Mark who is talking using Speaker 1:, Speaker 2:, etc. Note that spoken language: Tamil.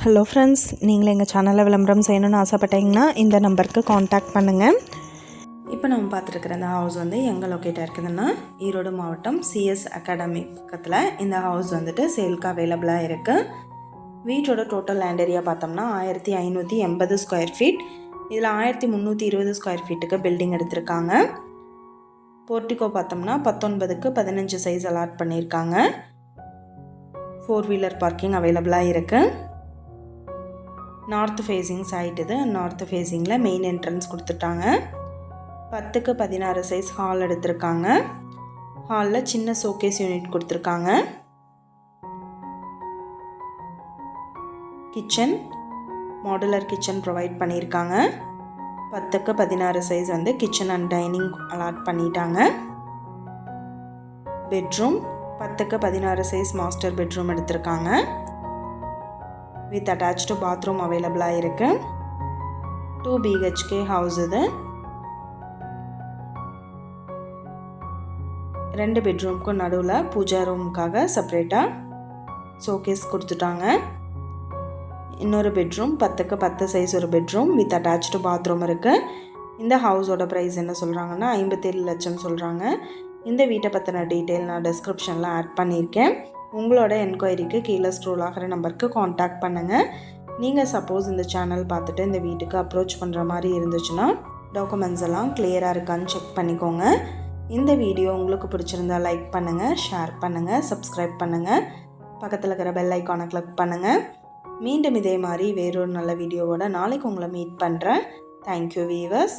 Speaker 1: ஹலோ ஃப்ரெண்ட்ஸ், நீங்கள் எங்கள் சேனலில் விளம்பரம் செய்யணும்னு ஆசைப்பட்டீங்கன்னா இந்த நம்பருக்கு காண்டாக்ட் பண்ணுங்கள். இப்போ நம்ம பார்த்துருக்குற இந்த ஹவுஸ் வந்து எங்கே லொக்கேட்டாக இருக்குதுன்னா ஈரோடு மாவட்டம் சிஎஸ் அகாடமி பக்கத்தில் இந்த ஹவுஸ் வந்துட்டு சேலுக்கு அவைலபிளாக இருக்குது. வீட்டோட டோட்டல் லேண்ட் ஏரியா பார்த்தோம்னா 1580 ஸ்கொயர் ஃபீட். இதில் 1320 ஸ்கொயர் ஃபீட்டுக்கு பில்டிங் எடுத்திருக்காங்க. போர்ட்டிகோ பார்த்தோம்னா 19க்கு 15 சைஸ் அலாட் பண்ணியிருக்காங்க. 4 வீலர் பார்க்கிங் அவைலபிளாக இருக்குது. நார்த் ஃபேஸிங் சைட் இது. நார்த் ஃபேஸிங்கில் மெயின் என்ட்ரன்ஸ் கொடுத்துட்டாங்க. 10க்கு 16 சைஸ் ஹால் எடுத்திருக்காங்க. ஹாலில் சின்ன ஷோகேஸ் யூனிட் கொடுத்துருக்காங்க. கிச்சன், மாடுலர் கிச்சன் ப்ரொவைட் பண்ணியிருக்காங்க. 10க்கு 16 சைஸ் வந்து கிச்சன் அண்ட் டைனிங் அலாட் பண்ணிட்டாங்க. பெட்ரூம் 10க்கு 16 சைஸ் மாஸ்டர் பெட்ரூம் எடுத்திருக்காங்க. வித் அட்டாச்டு பாத்ரூம் அவைலபிளாக இருக்குது. 2 BHK ஹவுஸ் இது. 2 பெட்ரூமுக்கும் நடுவில் பூஜா ரூமுக்காக செப்பரேட்டாக ஷோகேஸ் கொடுத்துட்டாங்க. இன்னொரு பெட்ரூம் 10க்கு 10 சைஸ் ஒரு பெட்ரூம் வித் அட்டாச்டு பாத்ரூம் இருக்குது. இந்த ஹவுஸோட ப்ரைஸ் என்ன சொல்கிறாங்கன்னா 57 லட்சம் சொல்கிறாங்க. இந்த வீட்டை பற்றின டீட்டெயில் நான் டிஸ்கிரிப்ஷனில் ஆட் பண்ணியிருக்கேன். உங்களோட என்கொயரிக்கு கீழே ஸ்க்ரோல் ஆகிற நம்பருக்கு காண்டாக்ட் பண்ணுங்கள். நீங்கள் சப்போஸ் இந்த சேனல் பார்த்துட்டு இந்த வீட்டுக்கு அப்ரோச் பண்ணுற மாதிரி இருந்துச்சுன்னா டாக்குமெண்ட்ஸ் எல்லாம் கிளியராக இருக்கான்னு செக் பண்ணிக்கோங்க. இந்த வீடியோ உங்களுக்கு பிடிச்சிருந்தா லைக் பண்ணுங்கள், ஷேர் பண்ணுங்கள், சப்ஸ்கிரைப் பண்ணுங்கள், பக்கத்தில் இருக்கிற பெல் ஐக்கானை கிளிக் பண்ணுங்கள். மீண்டும் இதே மாதிரி வேறொரு நல்ல வீடியோவோட நாளைக்கு உங்களை மீட் பண்ணுறேன். Thank you viewers.